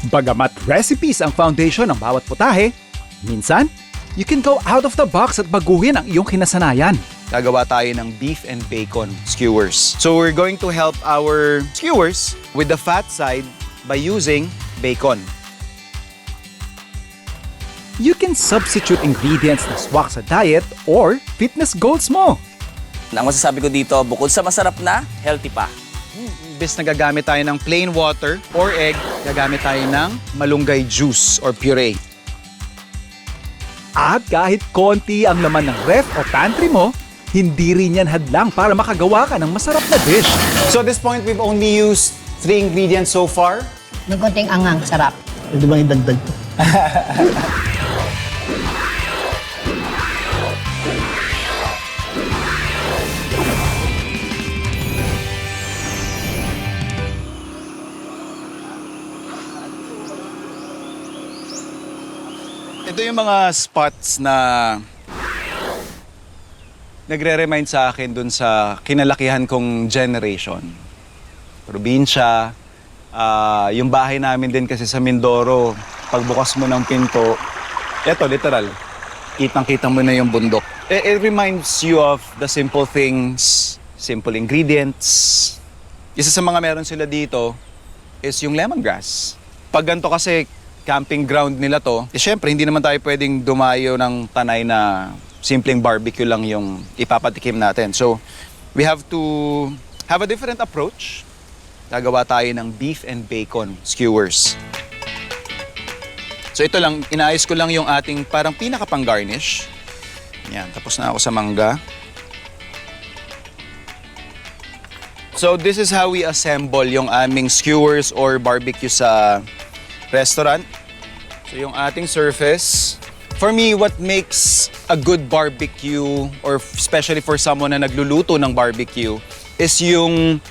Bagamat recipes ang foundation ng bawat putahe, minsan, you can go out of the box at baguhin ang iyong kinasanayan. Gagawa tayo ng beef and bacon skewers. So we're going to help our skewers with the fat side by using bacon. You can substitute ingredients na swak sa diet or fitness goals mo. Ang masasabi ko dito, bukod sa masarap na, healthy pa. Imbes na gagamit tayo ng plain water or egg, gagamit tayo ng malunggay juice or puree. At kahit konti ang laman ng ref o pantry mo, hindi rin yan hadlang para makagawa ka ng masarap na dish. So at this point, we've only used 3 ingredients so far. May konting angang, sarap. Pwede bang idagdag to? Ito yung mga spots na nagre-remind sa akin dun sa kinalakihan kong generation. Probinsya, yung bahay namin din kasi sa Mindoro, pagbukas mo ng pinto, eto literal, kitang-kita mo na yung bundok. It reminds you of the simple things, simple ingredients. Isa sa mga meron sila dito is yung lemongrass. Pag ganito kasi camping ground nila to, syempre hindi naman tayo pwedeng dumayo ng tanay na simpleng barbecue lang yung ipapatikim natin. So, we have to have a different approach. Gagawa tayo ng beef and bacon skewers. So, ito lang, inaayos ko lang yung ating parang pinaka-pang-garnish. Yan, tapos na ako sa mangga. So, this is how we assemble yung aming skewers or barbecue sa restaurant. So yung ating surface. For me, what makes a good barbecue or especially for someone na nagluluto ng barbecue is yung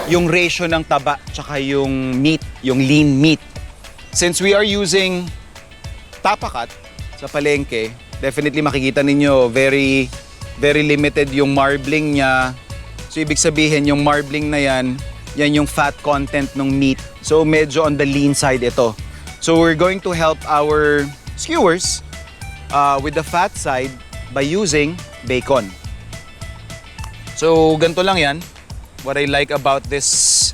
ratio ng taba tsaka yung meat, yung lean meat. Since we are using tapakat sa palengke, definitely makikita ninyo very limited yung marbling niya. So ibig sabihin yung marbling na yan yung fat content ng meat. So medyo on the lean side ito. So we're going to help our skewers with the fat side by using bacon. So ganito lang yan. What I like about this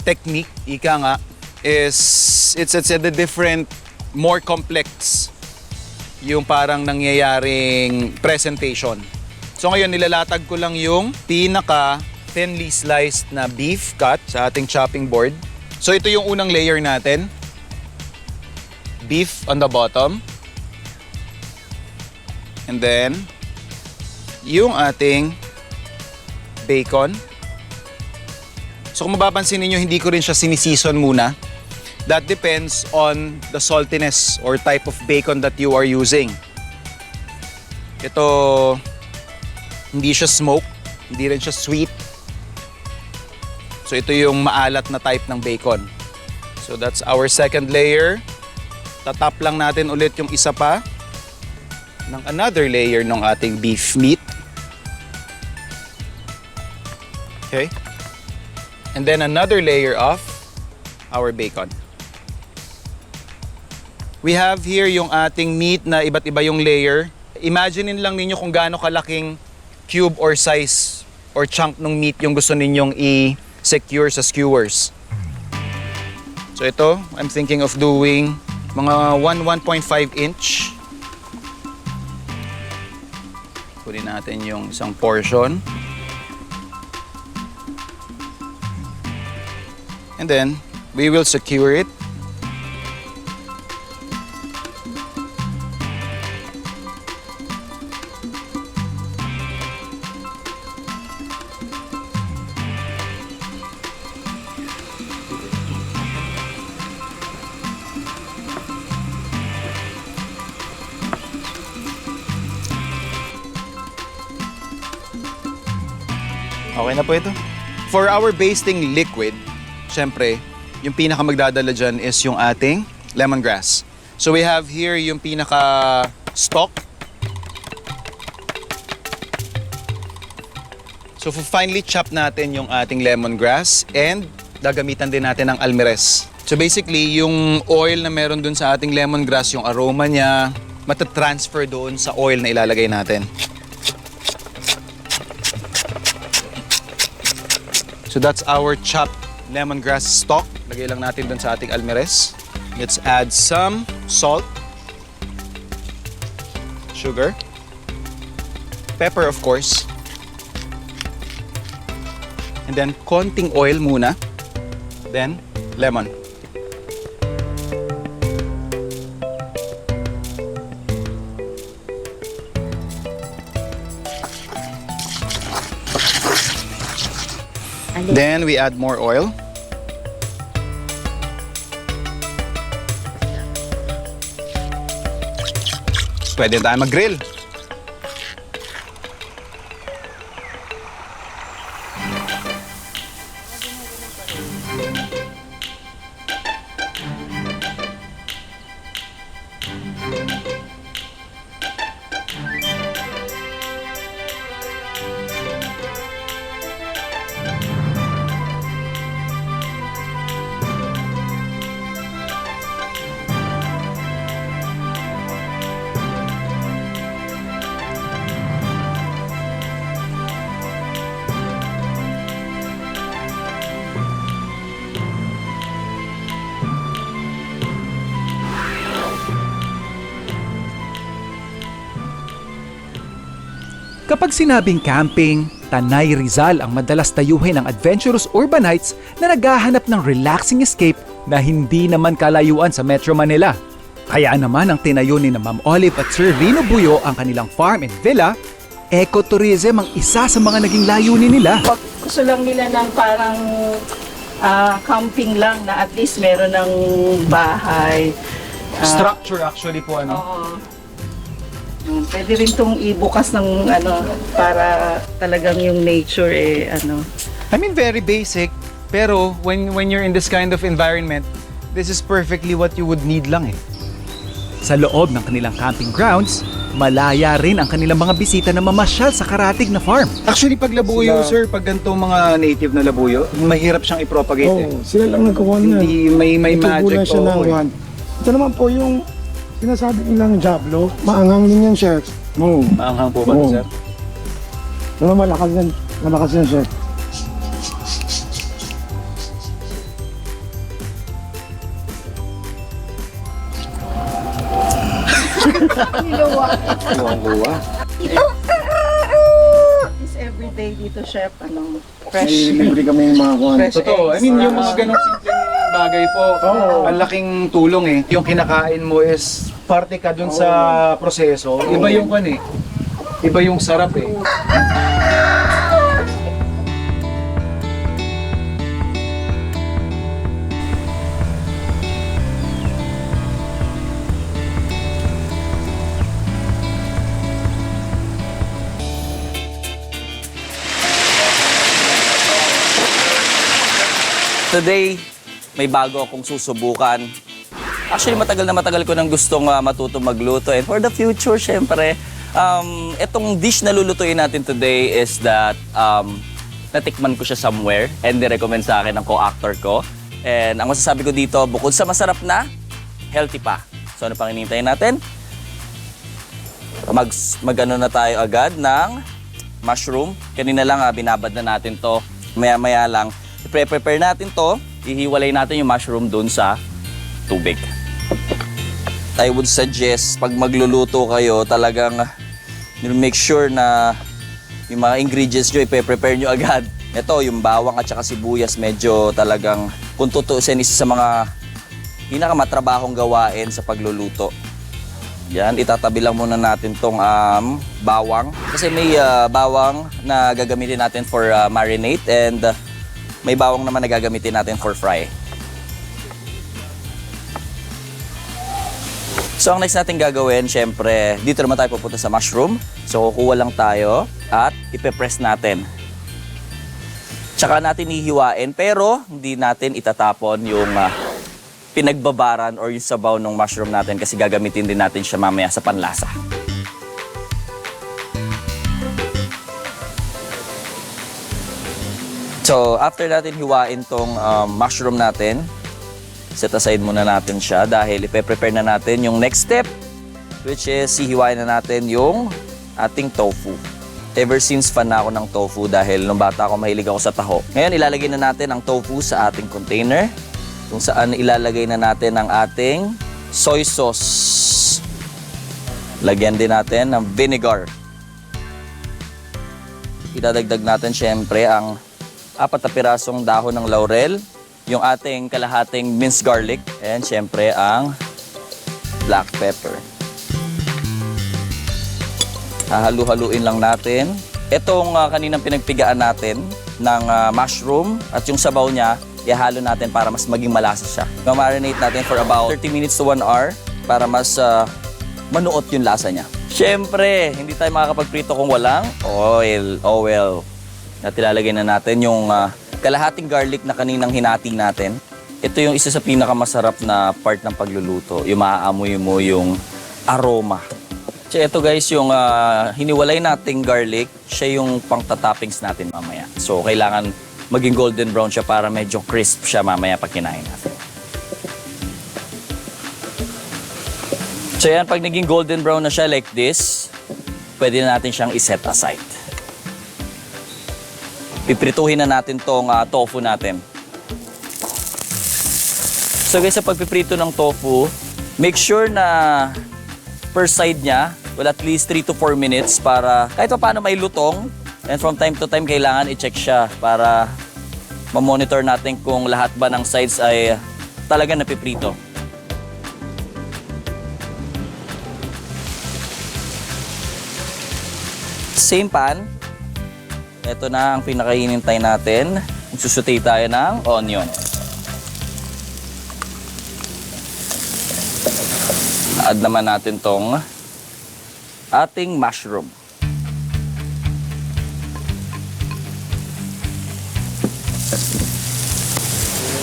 technique, ika nga, is it's a different, more complex yung parang nangyayaring presentation. So ngayon nilalatag ko lang yung pinaka thinly sliced na beef cut sa ating chopping board. So ito yung unang layer natin. Beef on the bottom. And then, yung ating bacon. So kung mapapansin ninyo, hindi ko rin siya sinisison muna. That depends on the saltiness or type of bacon that you are using. Ito, hindi siya smoke, hindi rin siya sweet. So ito yung maalat na type ng bacon. So that's our second layer. Tatap lang natin ulit yung isa pa ng another layer ng ating beef meat. Okay? And then another layer of our bacon. We have here yung ating meat na iba't iba yung layer. Imaginein lang ninyo kung gaano kalaking cube or size or chunk ng meat yung gusto ninyong i-secure sa skewers. So ito, I'm thinking of doing mga 1.5 inch. Kunin natin yung isang portion. And then, we will secure it. Okay na po ito. For our basting liquid, syempre, yung pinaka magdadala dyan is yung ating lemongrass. So we have here yung pinaka stalk. So finely chop natin yung ating lemongrass and gagamitan din natin ng almirez. So basically, yung oil na meron dun sa ating lemongrass, yung aroma niya, matatransfer doon sa oil na ilalagay natin. So that's our chopped lemongrass stock. Lagay lang natin dun sa ating almeres. Let's add some salt, sugar, pepper of course, and then konting oil muna, then lemon. Then we add more oil. Pwede tayo mag-grill. Kapag sinabing camping, Tanay Rizal ang madalas tayuhin ng adventurous urbanites na naghahanap ng relaxing escape na hindi naman kalayuan sa Metro Manila. Kaya naman ang tinayo ni na Ma'am Olive at Sir Rino Buyo ang kanilang farm and villa, ecotourism ang isa sa mga naging layunin nila. Gusto lang nila ng parang camping lang na at least meron ng bahay. Structure actually po Oo. Pwede rin itong ibukas ng para talagang yung nature I mean, very basic. Pero when you're in this kind of environment, this is perfectly what you would need lang eh. Sa loob ng kanilang camping grounds, malaya rin ang kanilang mga bisita na mamasyal sa karatig na farm. Actually, pag labuyo, sir, pag ganito mga native na labuyo, mahirap siyang i-propagate eh. Sila lang nagkukuha niyan. Hindi, may magic. Siya ng one. Ito naman po yung sinasabi nilang jablo. Maanghang din yan, sir. Oo. Maanghang po ba Oo. sir? Pero malakas yan. Malakas yan, sir. is everyday dito, chef, fresh. Libre kami yung mga kuhan. Fresh Totoo. I eggs. mean, yung mga ganong simpleng bagay po, ang laking tulong eh. Yung kinakain mo is parte ka dun sa proseso. Iba yung kan eh. Iba yung sarap eh. Today, may bago akong susubukan. Actually, matagal ko nang gustong matuto magluto. And for the future, syempre, itong dish na lulutuin natin today is that natikman ko siya somewhere and nirecommend sa akin ng co-actor ko. And ang masasabi ko dito, bukod sa masarap na, healthy pa. So ano pang hinihintay natin? Mag-ano na tayo agad ng mushroom. Kanina lang binabad na natin to. Maya-maya lang. I-prepare natin to. Ihiwalay natin yung mushroom dun sa tubig. I would suggest pag magluluto kayo, talagang make sure na yung mga ingredients nyo, i-prepare nyo agad. Ito, yung bawang at saka sibuyas, medyo talagang, kung tutuusin, isa sa mga pinakamatrabahong gawain sa pagluluto. Yan, itatabi lang muna natin tong bawang. Kasi may bawang na gagamitin natin for marinate and may bawang naman na gagamitin natin for fry. So ang next natin gagawin, syempre, dito naman tayo pupunta sa mushroom. So kukuha lang tayo at ipe-press natin. Tsaka natin hihiwain, pero hindi natin itatapon yung pinagbabaran or yung sabaw ng mushroom natin kasi gagamitin din natin siya mamaya sa panlasa. So after natin hiwain tong mushroom natin, Set aside muna natin siya dahil ipe-prepare na natin yung next step, which is hihiwain na natin yung ating tofu. Ever since fan na ako ng tofu dahil nung bata ako mahilig ako sa taho. Ngayon ilalagay na natin ang tofu sa ating container kung saan ilalagay na natin ang ating soy sauce. Lagyan din natin ng vinegar. Idadagdag natin syempre ang 4 na pirasong dahon ng laurel, yung ating kalahating minced garlic, and syempre ang black pepper. Hahalu-haluin lang natin. Itong kaninang pinagpigaan natin ng mushroom at yung sabaw niya, ihalo natin para mas maging malasa siya. Ma-marinate natin for about 30 minutes to 1 hour para mas manuot yung lasa niya. Syempre, hindi tayo makakapagprito kung walang oil. Oh well. At ilalagay na natin yung kalahating garlic na kaninang hinati natin. Ito yung isa sa pinakamasarap na part ng pagluluto. Yung maaamoy mo yung aroma. So ito guys, yung hiniwalay nating garlic, siya yung pang-toppings natin mamaya. So kailangan maging golden brown siya para medyo crisp siya mamaya pag kinain natin. So yan, pag naging golden brown na siya like this, pwede na natin siyang iset aside. Piprituhin na natin tong tofu natin. So guys, sa pagpiprito ng tofu, make sure na per side niya, well at least 3 to 4 minutes para kahit pa paano may lutong. And from time to time, kailangan i-check siya para ma-monitor natin kung lahat ba ng sides ay talaga napiprito. Same pan. Ito na ang pinakainintay natin. Magsusutay tayo ng onion. Add naman natin tong ating mushroom.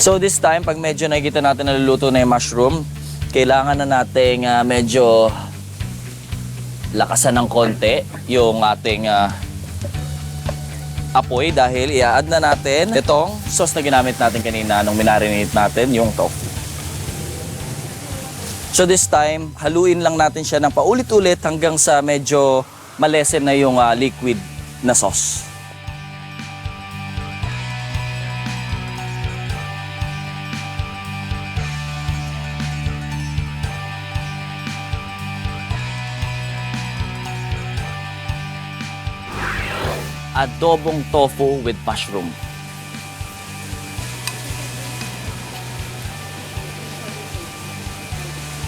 So this time, pag medyo nakikita natin naluluto na yung mushroom, kailangan na nating medyo lakasan ng konti yung ating apoy dahil i-add na natin itong sauce na ginamit natin kanina nung minarinate natin yung tofu. So this time, haluin lang natin siya ng paulit-ulit hanggang sa medyo malesen na yung liquid na sauce. Adobong tofu with mushroom.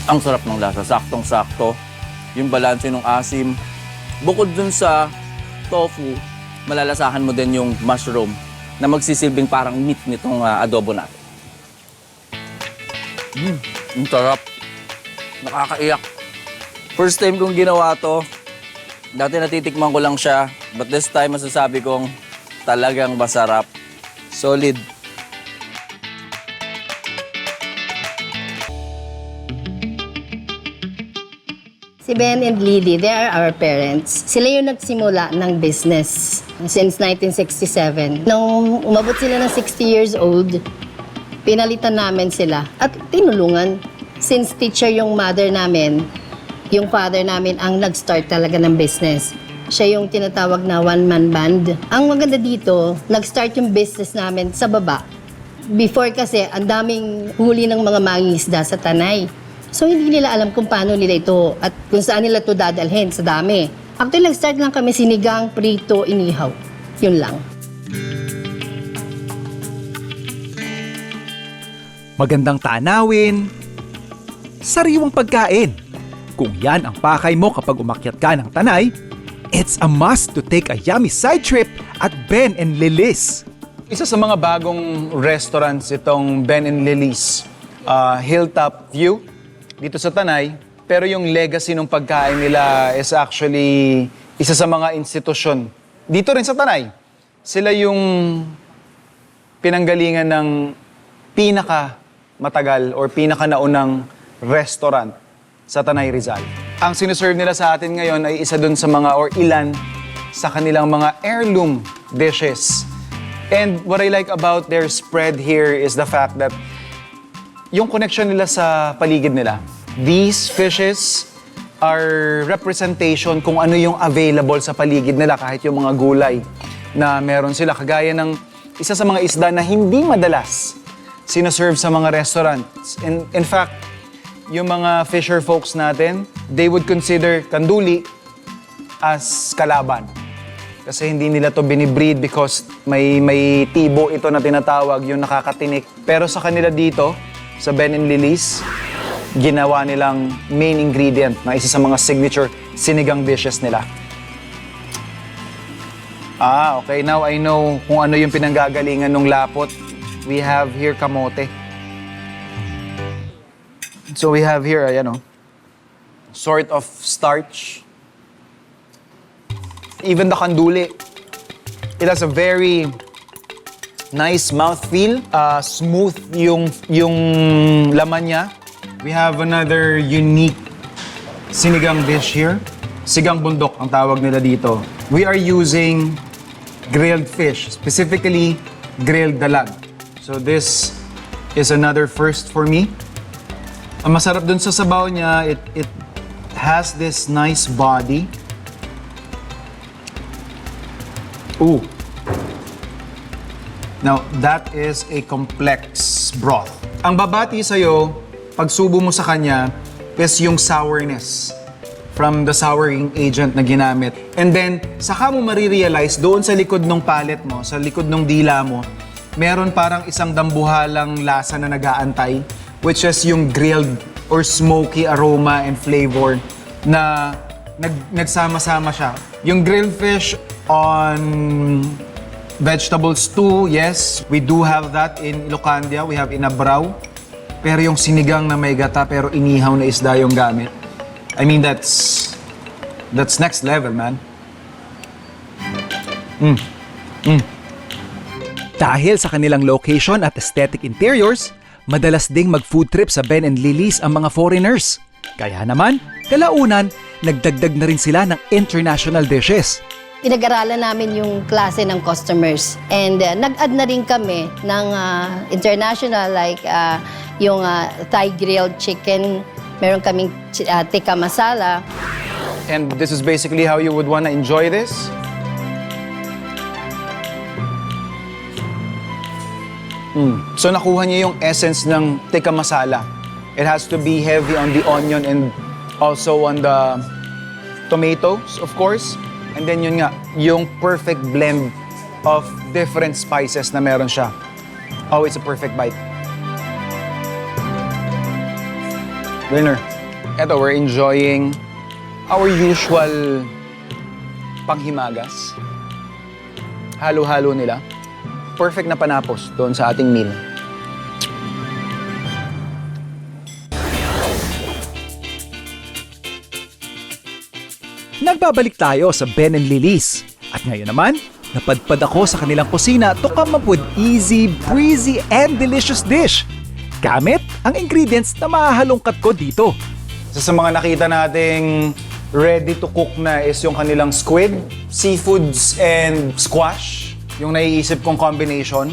Ang sarap ng lasa, saktong-sakto. Yung balanse ng asim. Bukod dun sa tofu, malalasahan mo din yung mushroom na magsisilbing parang meat nitong adobo natin. Ang sarap. Nakakaiyak. First time kong ginawa to. Dati natitikman ko lang siya. But this time, masasabi kong talagang masarap. Solid. Si Ben and Lily, they are our parents. Sila yung nagsimula ng business since 1967. Nung umabot sila ng 60 years old, pinalitan namin sila at tinulungan. Since teacher yung mother namin, yung father namin ang nag-start talaga ng business. Siya yung tinatawag na one-man band. Ang maganda dito, nag-start yung business namin sa baba. Before kasi, ang daming huli ng mga mangingisda sa Tanay. So, hindi nila alam kung paano nila ito at kung saan nila ito dadalhin sa dami. Actually, nag-start lang kami sinigang, prito, inihaw. Yun lang. Magandang tanawin, sariwang pagkain. Kung yan ang pakay mo kapag umakyat ka ng Tanay, it's a must to take a yummy side trip at Ben and Lily's. Isa sa mga bagong restaurants itong Ben and Lily's. Hilltop View dito sa Tanay. Pero yung legacy ng pagkain nila is actually isa sa mga institusyon. Dito rin sa Tanay. Sila yung pinanggalingan ng pinaka-matagal or pinaka-naunang restaurant sa Tanay Rizal. Ang siniserve nila sa atin ngayon ay isa dun sa mga or ilan sa kanilang mga heirloom dishes. And what I like about their spread here is the fact that yung connection nila sa paligid nila. These fishes are representation kung ano yung available sa paligid nila, kahit yung mga gulay na meron sila. Kagaya ng isa sa mga isda na hindi madalas sinaserve sa mga restaurants. In fact, yung mga fisher folks natin, they would consider kanduli as kalaban. Kasi hindi nila to binibreed because may tibo ito na tinatawag, yung nakakatinik. Pero sa kanila dito, sa Ben and Lily's, ginawa nilang main ingredient na isa sa mga signature sinigang dishes nila. Okay. Now I know kung ano yung pinanggagalingan ng lapot. We have here kamote. So we have here, ayan sort of starch. Even the kanduli, it has a very nice mouthfeel. Smooth yung laman niya. We have another unique sinigang dish here. Sigang bundok ang tawag nila dito. We are using grilled fish, specifically grilled dalag. So this is another first for me. Ang masarap dun sa sabaw niya, it has this nice body. Ooh. Now, that is a complex broth. Ang babati sa'yo, pag subo mo sa kanya, is yung sourness from the souring agent na ginamit. And then, saka mo marirealize, doon sa likod ng palate mo, sa likod ng dila mo, meron parang isang dambuhalang lasa na nag-aantay, which is yung grilled or smoky aroma and flavor na nagsama-sama siya. Yung grilled fish on vegetable stew, yes, we do have that in Ilocandia. We have inabraw. Pero yung sinigang na may gata pero inihaw na isda yung gamit. I mean, that's next level, man. Dahil sa kanilang location at aesthetic interiors, madalas ding mag-food trip sa Ben and Lily's ang mga foreigners. Kaya naman, kalaunan, nagdagdag na rin sila ng international dishes. Pinag-aralan namin yung klase ng customers. And nag-add na rin kami ng international like yung Thai grilled chicken. Meron kaming tikka masala. And this is basically how you would want to enjoy this. So nakuha niya yung essence ng tikka masala. It has to be heavy on the onion and also on the tomatoes, of course. And then yun nga, yung perfect blend of different spices na meron siya. Oh, it's a perfect bite. Winner. Eto, we're enjoying our usual panghimagas. Halo-halo nila. Perfect na panapos doon sa ating meal. Nagbabalik tayo sa Ben and Lily's. At ngayon naman, napadpad ako sa kanilang kusina to come up with easy, breezy, and delicious dish. Gamit ang ingredients na mahahalongkat ko dito. Sa mga nakita nating ready to cook na is yung kanilang squid, seafoods, and squash. Yung naiisip kong combination.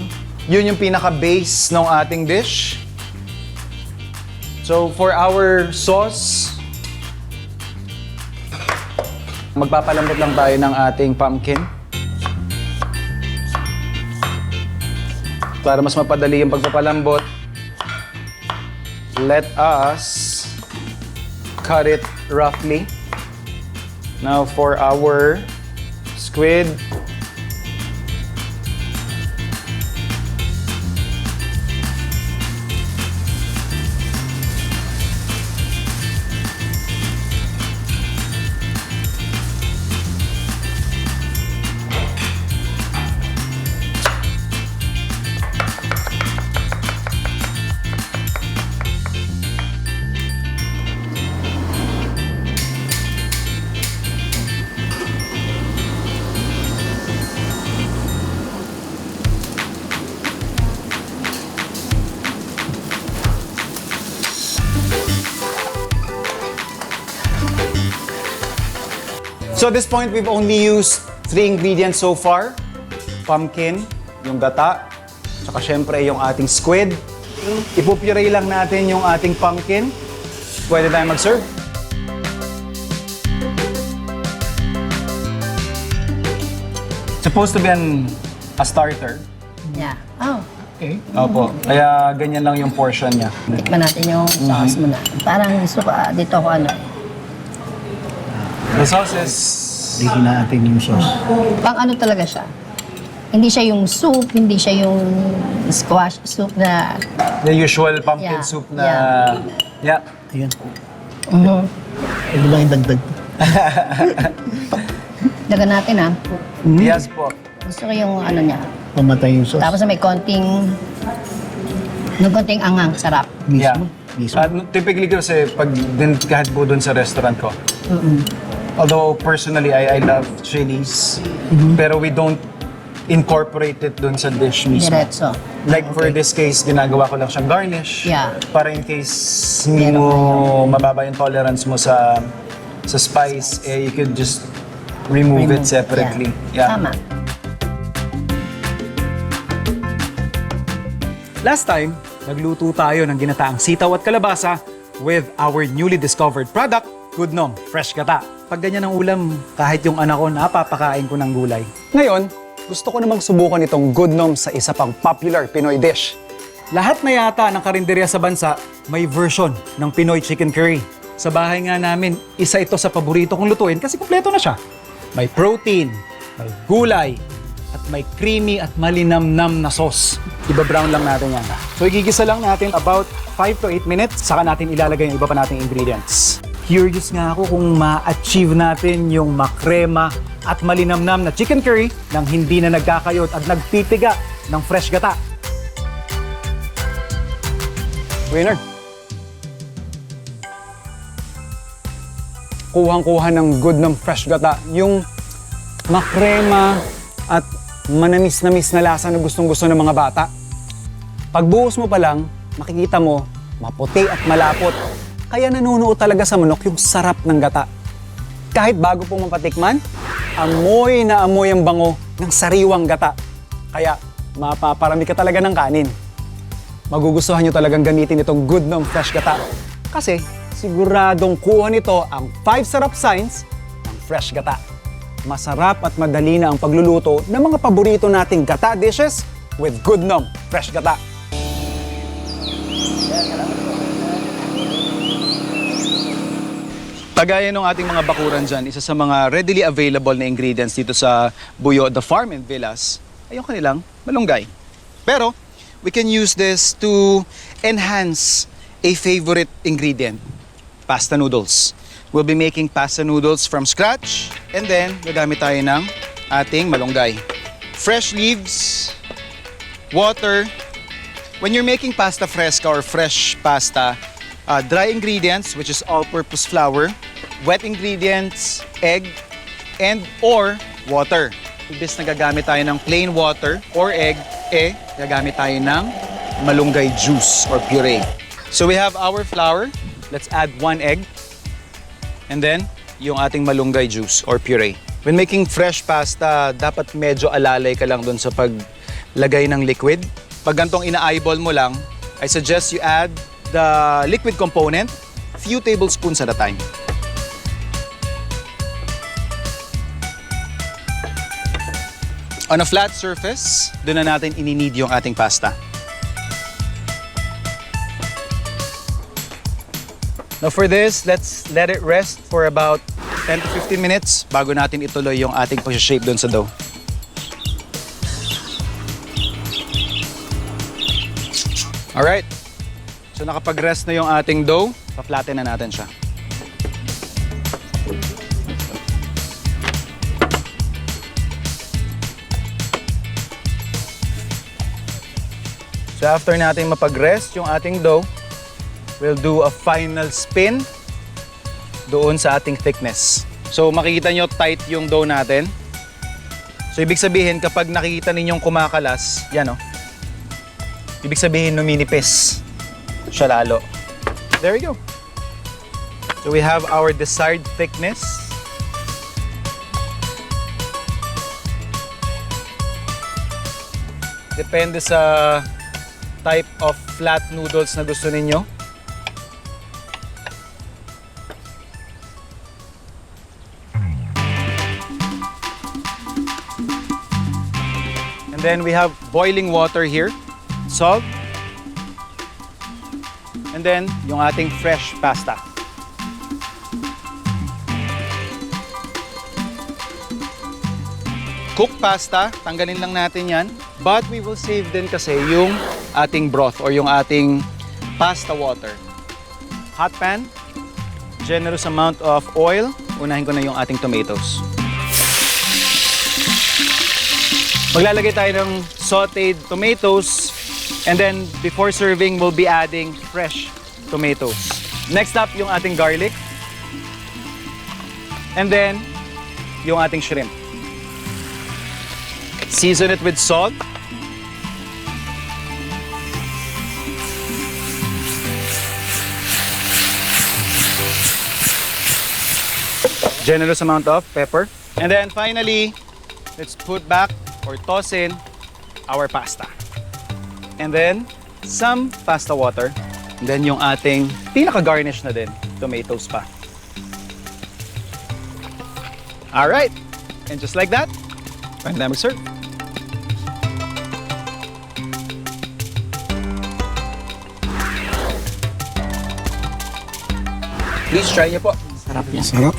Yun yung pinaka-base ng ating dish. So for our sauce, magpapalambot lang tayo ng ating pumpkin. Para mas mapadali yung pagpapalambot, let us cut it roughly. Now for our squid, so at this point, we've only used 3 ingredients so far. Pumpkin, yung gata, tsaka syempre yung ating squid. Ipupuree lang natin yung ating pumpkin. Pwede tayo mag-serve. Supposed to be a starter. Yeah. Oh, Okay. Opo. Kaya ganyan lang yung portion niya. tikman natin yung sauce muna. Parang gusto ko, dito ako ano. The sauce is... Bigyan natin yung sauce. Pang ano talaga siya. Hindi siya yung soup, hindi siya yung squash soup na... The usual pumpkin Yeah. soup na... Yeah. Ayan. Mhm. Ito lang yung dagdag. Dagan natin ha. Yes po. Gusto ko yung ano niya. Pamatay yung sauce. Tapos may konting angang, sarap. Yeah. Mismo. Typically kasi pag din kahit po doon sa restaurant ko. Although personally I love chilies, pero we don't incorporate it doon sa dish mismo. Diretso. Like for this case, ginagawa ko lang siyang garnish. Yeah. Para in case hindi mo mababa yung tolerance mo sa spice, you could just remove it separately. Yeah. Tama. Last time, nagluto tayo ng ginataang sitaw at kalabasa with our newly discovered product, Goodnom Fresh Gata. Pag ganyan ang ulam, kahit yung anak ko, napapakain ko ng gulay. Ngayon, gusto ko namang subukan itong Goodnom sa isa pang popular Pinoy dish. Lahat na yata ng karinderya sa bansa may version ng Pinoy chicken curry. Sa bahay nga namin, isa ito sa paborito kong lutuin kasi kumpleto na siya. May protein, may gulay, at may creamy at malinamnam na sauce. Iba-brown lang natin yan. So igigisa lang natin about 5 to 8 minutes, saka natin ilalagay yung iba pa nating ingredients. Curious nga ako kung ma-achieve natin yung makrema at malinamnam na chicken curry nang hindi na nagkakayot at nagpipiga ng fresh gata. Winner! Kuhang-kuha ng Goodnom Fresh Gata. Yung makrema at manamis-namis na lasa na gustong-gusto ng mga bata. Pagbuhos mo pa lang, makikita mo, maputi at malapot. Kaya nanunuot talaga sa manok yung sarap ng gata. Kahit bago pong mapatikman, amoy na amoy ang bango ng sariwang gata. Kaya mapaparami ka talaga ng kanin. Magugustuhan nyo talagang gamitin itong Goodnom Fresh Gata. Kasi siguradong kuha nito ang 5 sarap signs ng Fresh Gata. Masarap at madali na ang pagluluto ng mga paborito nating gata dishes with Goodnom Fresh Gata. Kagaya ng ating mga bakuran dyan, isa sa mga readily available na ingredients dito sa Buyo, the Farm and Villas, ay yung kanilang malunggay. Pero, we can use this to enhance a favorite ingredient, pasta noodles. We'll be making pasta noodles from scratch and then gagamit tayo ng ating malunggay. Fresh leaves, water. When you're making pasta fresca or fresh pasta, dry ingredients, which is all-purpose flour, wet ingredients, egg, and or water. Imbes na gagamit tayo ng plain water or egg, gagamit tayo ng malunggay juice or puree. So we have our flour. Let's add 1 egg. And then, yung ating malunggay juice or puree. When making fresh pasta, dapat medyo alalay ka lang dun sa paglagay ng liquid. Pag gantong ina-eyeball mo lang, I suggest you add the liquid component, few tablespoons at a time. On a flat surface, doon na natin ininid yung ating pasta. Now for this, let's let it rest for about 10 to 15 minutes bago natin ituloy yung ating pag-shape doon sa dough. Alright. So nakapag-rest na yung ating dough, pa-flatten na natin siya. So after natin mapag-rest yung ating dough, we'll do a final spin doon sa ating thickness. So makikita nyo tight yung dough natin. So ibig sabihin kapag nakikita ninyong kumakalas, yan o. Ibig sabihin numinipis siya lalo. There we go. So we have our desired thickness. Depende sa type of flat noodles na gusto ninyo. And then we have boiling water here, salt, and then yung ating fresh pasta. Cooked pasta, tanggalin lang natin yan. But we will save din kasi yung ating broth or yung ating pasta water. Hot pan, generous amount of oil. Unahin ko na yung ating tomatoes. Maglalagay tayo ng sauteed tomatoes, and then before serving, we'll be adding fresh tomatoes. Next up, yung ating garlic. And then, yung ating shrimp. Season it with salt. Generous amount of pepper. And then finally, let's put back or toss in our pasta. And then, some pasta water. And then yung ating pinaka-garnish na din, tomatoes pa. Alright, and just like that, pwede na mag-serve. Please try niyo po. Sarap.